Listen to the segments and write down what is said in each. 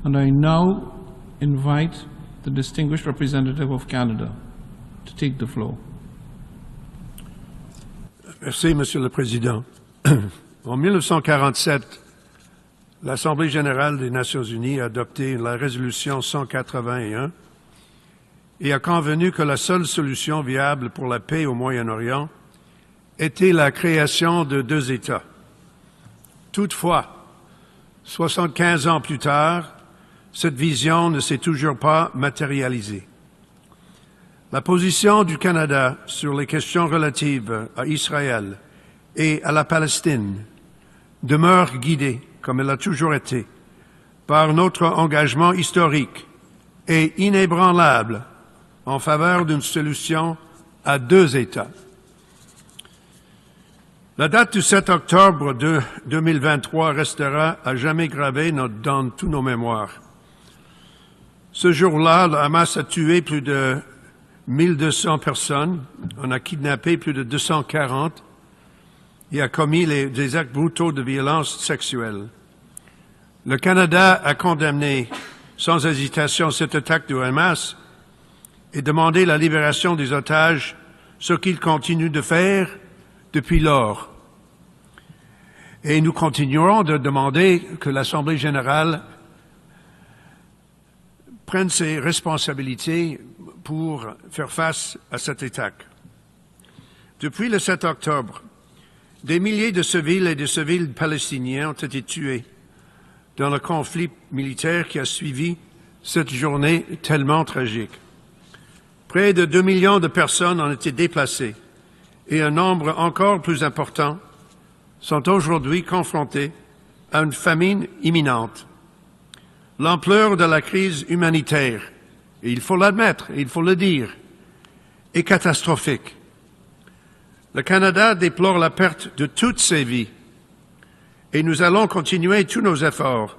And I now invite the distinguished representative of Canada to take the floor. Merci, Monsieur le Président. En 1947, l'Assemblée générale des Nations unies a adopté la résolution 181 et a convenu que la seule solution viable pour la paix au Moyen-Orient était la création de deux États. Toutefois, 75 ans plus tard, cette vision ne s'est toujours pas matérialisée. La position du Canada sur les questions relatives à Israël et à la Palestine demeure guidée, comme elle a toujours été, par notre engagement historique et inébranlable en faveur d'une solution à deux États. La date du 7 octobre 2023 restera à jamais gravée dans tous nos mémoires. Ce jour-là, le Hamas a tué plus de 1200 personnes, on a kidnappé plus de 240 et a commis des actes brutaux de violence sexuelle. Le Canada a condamné sans hésitation cette attaque du Hamas et demandé la libération des otages, ce qu'il continue de faire depuis lors. Et nous continuerons de demander que l'Assemblée générale prenne ses responsabilités pour faire face à cette attaque. Depuis le 7 octobre, des milliers de civils et de civils palestiniens ont été tués dans le conflit militaire qui a suivi cette journée tellement tragique. Près de 2 millions de personnes ont été déplacées et un nombre encore plus important sont aujourd'hui confrontés à une famine imminente. L'ampleur de la crise humanitaire, et il faut l'admettre, il faut le dire, est catastrophique. Le Canada déplore la perte de toutes ces vies et nous allons continuer tous nos efforts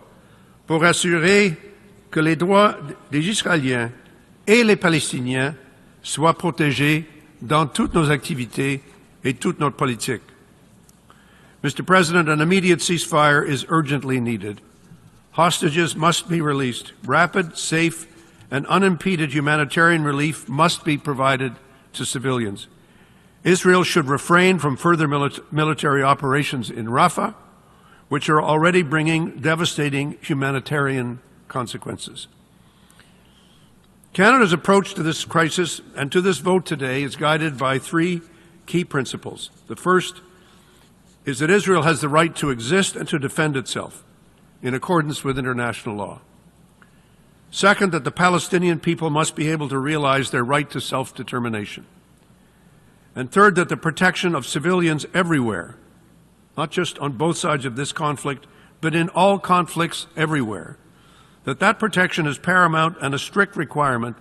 pour assurer que les droits des Israéliens et les Palestiniens soient protégés dans toutes nos activités et toute notre politique. Mr. President, an immediate ceasefire is urgently needed. Hostages must be released. Rapid, safe, and unimpeded humanitarian relief must be provided to civilians. Israel should refrain from further military operations in Rafah, which are already bringing devastating humanitarian consequences. Canada's approach to this crisis and to this vote today is guided by three key principles. The first is that Israel has the right to exist and to defend itself in accordance with international law. Second, that the Palestinian people must be able to realize their right to self-determination. And third, that the protection of civilians everywhere, not just on both sides of this conflict, but in all conflicts everywhere, that protection is paramount and a strict requirement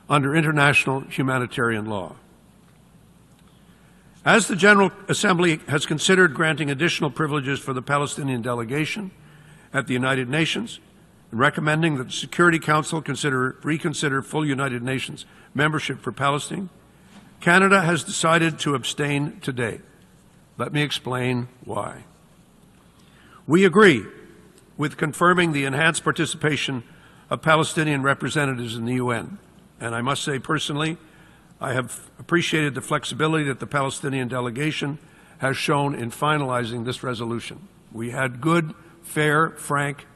under international humanitarian law. As the General Assembly has considered granting additional privileges for the Palestinian delegation at the United Nations, and recommending that the Security Council reconsider full United Nations membership for Palestine, Canada has decided to abstain today. Let me explain why. We agree with confirming the enhanced participation of Palestinian representatives in the UN, and I must say personally, I have appreciated the flexibility that the Palestinian delegation has shown in finalizing this resolution. We had good, fair, frank,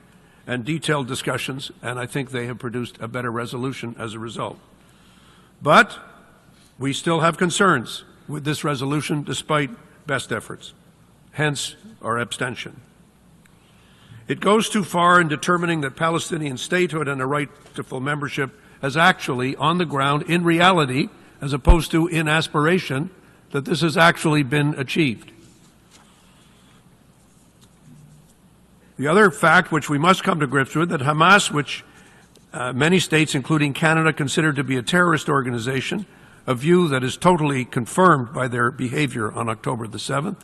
and detailed discussions, and I think they have produced a better resolution as a result. But we still have concerns with this resolution despite best efforts, hence our abstention. It goes too far in determining that Palestinian statehood and a right to full membership has actually, on the ground, in reality, as opposed to in aspiration, that this has actually been achieved. The other fact which we must come to grips with, that Hamas, which many states, including Canada, consider to be a terrorist organization, a view that is totally confirmed by their behavior on October the 7th,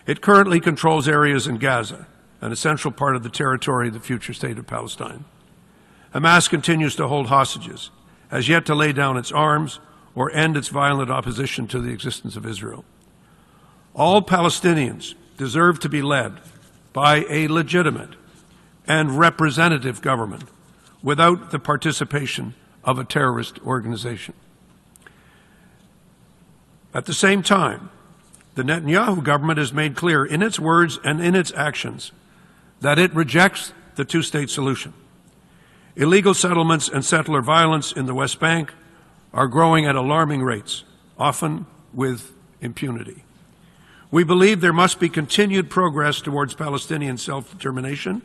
it currently controls areas in Gaza, an essential part of the territory of the future state of Palestine. Hamas continues to hold hostages, has yet to lay down its arms or end its violent opposition to the existence of Israel. All Palestinians deserve to be led by a legitimate and representative government without the participation of a terrorist organization. At the same time, the Netanyahu government has made clear in its words and in its actions that it rejects the two-state solution. Illegal settlements and settler violence in the West Bank are growing at alarming rates, often with impunity. We believe there must be continued progress towards Palestinian self-determination,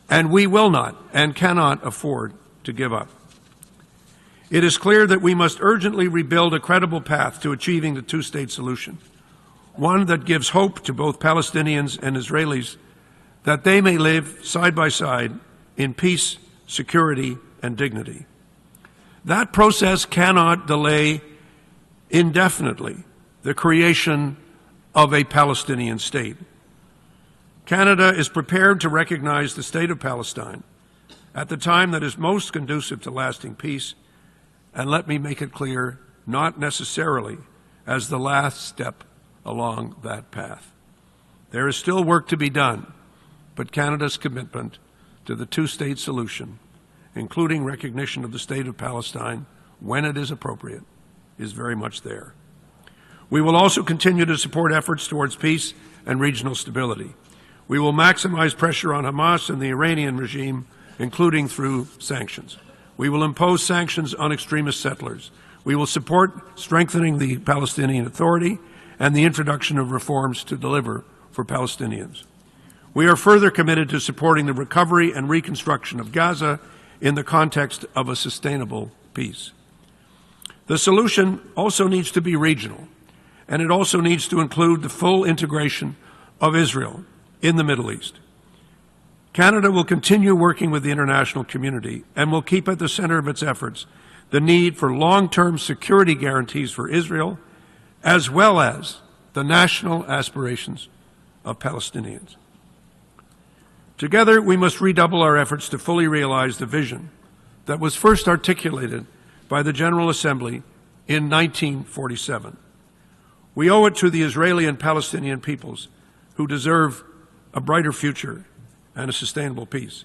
and we will not and cannot afford to give up. It is clear that we must urgently rebuild a credible path to achieving the two-state solution, one that gives hope to both Palestinians and Israelis that they may live side by side in peace, security, and dignity. That process cannot delay indefinitely the creation of a Palestinian state. Canada is prepared to recognize the state of Palestine at the time that is most conducive to lasting peace, and let me make it clear, not necessarily as the last step along that path. There is still work to be done, but Canada's commitment to the two-state solution, including recognition of the state of Palestine when it is appropriate, is very much there. We will also continue to support efforts towards peace and regional stability. We will maximize pressure on Hamas and the Iranian regime, including through sanctions. We will impose sanctions on extremist settlers. We will support strengthening the Palestinian Authority and the introduction of reforms to deliver for Palestinians. We are further committed to supporting the recovery and reconstruction of Gaza in the context of a sustainable peace. The solution also needs to be regional, and it also needs to include the full integration of Israel in the Middle East. Canada will continue working with the international community and will keep at the center of its efforts the need for long-term security guarantees for Israel, as well as the national aspirations of Palestinians. Together, we must redouble our efforts to fully realize the vision that was first articulated by the General Assembly in 1947. We owe it to the Israeli and Palestinian peoples who deserve a brighter future and a sustainable peace.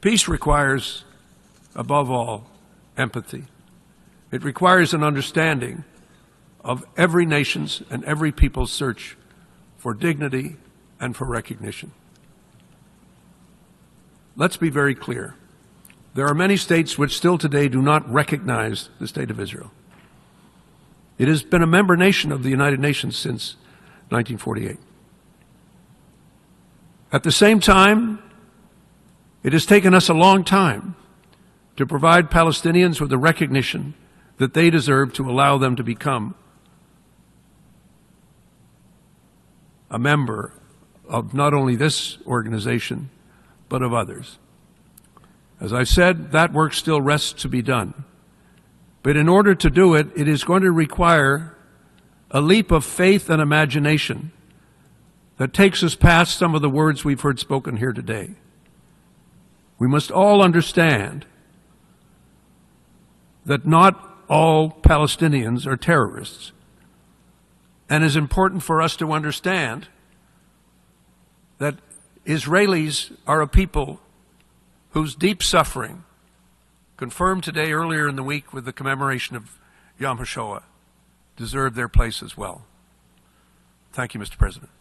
Peace requires, above all, empathy. It requires an understanding of every nation's and every people's search for dignity and for recognition. Let's be very clear. There are many states which still today do not recognize the State of Israel. It has been a member nation of the United Nations since 1948. At the same time, it has taken us a long time to provide Palestinians with the recognition that they deserve to allow them to become a member of not only this organization, but of others. As I've said, that work still rests to be done. But in order to do it, it is going to require a leap of faith and imagination that takes us past some of the words we've heard spoken here today. We must all understand that not all Palestinians are terrorists. And it is important for us to understand that Israelis are a people whose deep suffering, confirmed today earlier in the week with the commemoration of Yom HaShoah, deserve their place as well. Thank you, Mr. President.